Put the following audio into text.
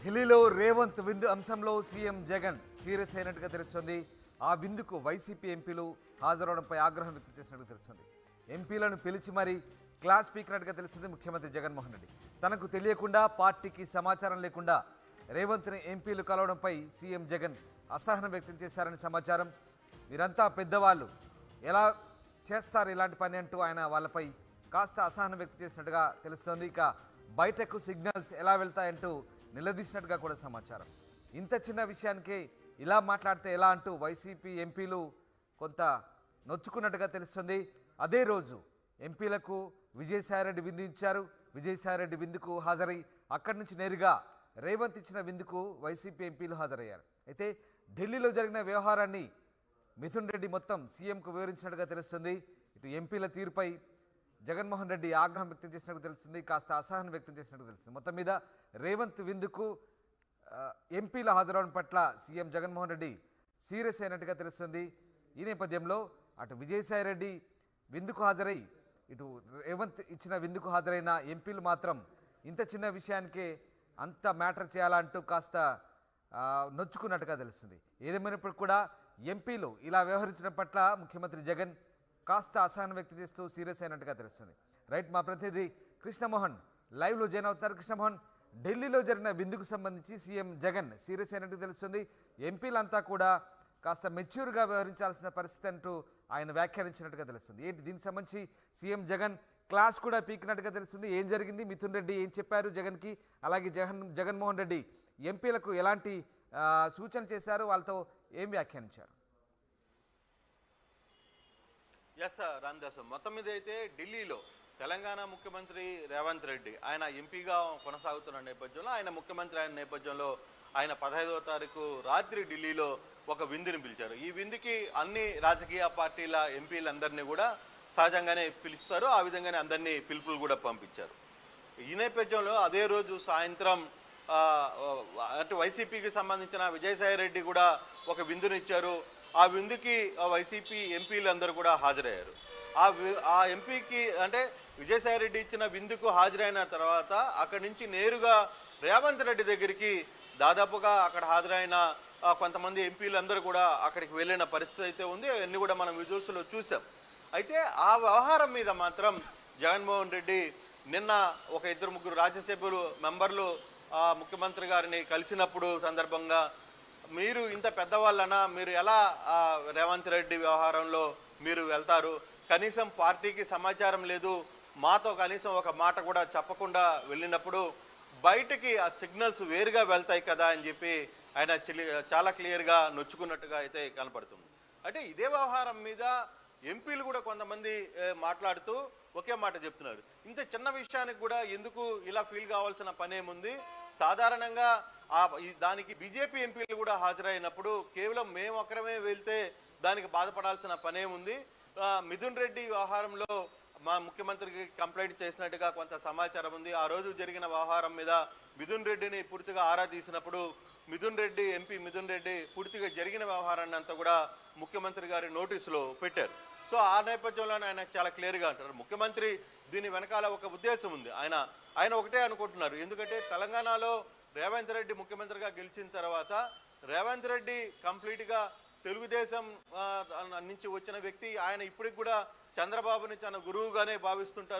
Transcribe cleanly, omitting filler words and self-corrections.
ఢిల్లీలో రేవంత్ విందు అంశంలో సీఎం జగన్ సీరియస్ అయినట్టుగా తెలుస్తుంది. ఆ విందుకు వైసీపీ ఎంపీలు హాజరవడంపై ఆగ్రహం వ్యక్తం చేసినట్టుగా తెలుస్తుంది. ఎంపీలను పిలిచి మరీ క్లాస్ పీకినట్టుగా తెలుస్తుంది ముఖ్యమంత్రి జగన్మోహన్ రెడ్డి. తనకు తెలియకుండా పార్టీకి సమాచారం లేకుండా రేవంత్ని ఎంపీలు కలవడంపై సీఎం జగన్ అసహనం వ్యక్తం చేశారని సమాచారం. మీరంతా పెద్దవాళ్ళు, ఎలా చేస్తారు ఇలాంటి పని అంటూ ఆయన వాళ్ళపై కాస్త అసహనం వ్యక్తం చేసినట్టుగా తెలుస్తోంది. ఇక బయటకు సిగ్నల్స్ ఎలా వెళ్తాయంటూ నిలదీసినట్టుగా కూడా సమాచారం. ఇంత చిన్న విషయానికే ఇలా మాట్లాడితే ఎలా అంటూ వైసీపీ ఎంపీలు కొంత నొచ్చుకున్నట్టుగా తెలుస్తుంది. అదే రోజు ఎంపీలకు విజయసాయిరెడ్డి విందు ఇచ్చారు. విజయసాయిరెడ్డి విందుకు హాజరై అక్కడి నుంచి నేరుగా రేవంత్ ఇచ్చిన విందుకు వైసీపీ ఎంపీలు హాజరయ్యారు. అయితే ఢిల్లీలో జరిగిన వ్యవహారాన్ని మిథున్ రెడ్డి మొత్తం సీఎంకు వివరించినట్టుగా తెలుస్తుంది. ఇటు ఎంపీల తీరుపై జగన్మోహన్ రెడ్డి ఆగ్రహం వ్యక్తం చేసినట్టు తెలుస్తుంది, కాస్త అసహనం వ్యక్తం చేసినట్టు తెలుస్తుంది. మొత్తం మీద రేవంత్ విందుకు ఎంపీల హాజరవడం పట్ల సీఎం జగన్మోహన్ రెడ్డి సీరియస్ అయినట్టుగా తెలుస్తుంది. ఈ నేపథ్యంలో అటు విజయసాయిరెడ్డి విందుకు హాజరై ఇటు రేవంత్ ఇచ్చిన విందుకు హాజరైన ఎంపీలు మాత్రం ఇంత చిన్న విషయానికే అంత మ్యాటర్ చేయాలంటూ కాస్త నొచ్చుకున్నట్టుగా తెలుస్తుంది. ఏదేమైనప్పటికీ కూడా ఎంపీలు ఇలా వ్యవహరించడం పట్ల ముఖ్యమంత్రి జగన్ కాస్త అసహనం వ్యక్తం చేస్తూ సీరియస్ అయినట్టుగా తెలుస్తుంది. రైట్, మా ప్రతినిధి కృష్ణమోహన్ లైవ్లో జాయిన్ అవుతున్నారు. కృష్ణమోహన్, ఢిల్లీలో జరిగిన విందుకు సంబంధించి సీఎం జగన్ సీరియస్ అయినట్టు తెలుస్తుంది. ఎంపీలంతా కూడా కాస్త మెచ్యూర్గా వ్యవహరించాల్సిన పరిస్థితి అంటూ ఆయన వ్యాఖ్యానించినట్టుగా తెలుస్తుంది. ఏంటి దీనికి సంబంధించి సీఎం జగన్ క్లాస్ కూడా పీకినట్టుగా తెలుస్తుంది. ఏం జరిగింది, మిథున్ రెడ్డి ఏం చెప్పారు జగన్కి, అలాగే జగన్మోహన్ రెడ్డి ఎంపీలకు ఎలాంటి సూచన చేశారు, వాళ్ళతో ఏం వ్యాఖ్యానించారు? ఎస్ రామదాస్, మొత్తం మీద అయితే ఢిల్లీలో తెలంగాణ ముఖ్యమంత్రి రేవంత్ రెడ్డి ఆయన ఎంపీగా కొనసాగుతున్న నేపథ్యంలో, ఆయన ముఖ్యమంత్రి అయిన నేపథ్యంలో ఆయన 15వ తారీఖు రాత్రి ఢిల్లీలో ఒక విందుని పిలిచారు. ఈ విందుకి అన్ని రాజకీయ పార్టీల ఎంపీలందరినీ కూడా సహజంగానే పిలుస్తారు. ఆ విధంగానే అందరినీ పిలుపులు కూడా పంపించారు. ఈ నేపథ్యంలో అదే రోజు సాయంత్రం అటు వైసీపీకి సంబంధించిన విజయసాయిరెడ్డి కూడా ఒక విందునిచ్చారు. ఆ విందుకి వైసీపీ ఎంపీలు అందరూ కూడా హాజరయ్యారు. ఆ ఎంపీకి అంటే విజయసాయిరెడ్డి ఇచ్చిన విందుకు హాజరైన తర్వాత అక్కడి నుంచి నేరుగా రేవంత్ రెడ్డి దగ్గరికి దాదాపుగా అక్కడ హాజరైన కొంతమంది ఎంపీలందరూ కూడా అక్కడికి వెళ్ళిన పరిస్థితి అయితే ఉంది. అవన్నీ కూడా మనం విజువల్స్లో చూసాం. అయితే ఆ వ్యవహారం మీద మాత్రం జగన్మోహన్ రెడ్డి నిన్న ఒక 2-3 రాజ్యసభ్యులు మెంబర్లు ముఖ్యమంత్రి గారిని కలిసినప్పుడు సందర్భంగా, మీరు ఇంత పెద్దవాళ్ళనా, మీరు ఎలా రేవంత్ రెడ్డి వ్యవహారంలో మీరు వెళ్తారు, కనీసం పార్టీకి సమాచారం లేదు, మాతో కనీసం ఒక మాట కూడా చెప్పకుండా వెళ్ళినప్పుడు బయటికి ఆ సిగ్నల్స్ వేరుగా వెళ్తాయి కదా అని చెప్పి ఆయన చాలా క్లియర్గా నొచ్చుకున్నట్టుగా అయితే కనపడుతుంది. అంటే ఇదే వ్యవహారం మీద ఎంపీలు కూడా కొంతమంది మాట్లాడుతూ ఒకే మాట చెప్తున్నారు. ఇంత చిన్న విషయానికి కూడా ఎందుకు ఇలా ఫీల్ కావాల్సిన పనేముంది, సాధారణంగా దానికి బీజేపీ ఎంపీలు కూడా హాజరైనప్పుడు కేవలం మేము ఒక్కరమే వెళ్తే దానికి బాధపడాల్సిన పనేముంది. మిథున్ రెడ్డి వ్యవహారంలో మా ముఖ్యమంత్రికి కంప్లైంట్ చేసినట్టుగా కొంత సమాచారం ఉంది. ఆ రోజు జరిగిన వ్యవహారం మీద మిథున్ రెడ్డిని పూర్తిగా ఆరా తీసినప్పుడు ఎంపీ మిథున్ రెడ్డి పూర్తిగా జరిగిన వ్యవహారాన్ని అంతా కూడా ముఖ్యమంత్రి గారి నోటీసులో పెట్టారు. సో ఆ నేపథ్యంలో ఆయన చాలా క్లియర్గా అంటారు, ముఖ్యమంత్రి దీని వెనకాల ఒక ఉద్దేశం ఉంది. ఆయన ఒకటే అనుకుంటున్నారు. ఎందుకంటే తెలంగాణలో రేవంత్ రెడ్డి ముఖ్యమంత్రిగా గెలిచిన తర్వాత రేవంత్ రెడ్డి కంప్లీట్గా తెలుగుదేశం నుంచి వచ్చిన వ్యక్తి. ఆయన ఇప్పటికి కూడా చంద్రబాబుని తన గురువుగానే భావిస్తుంటారు.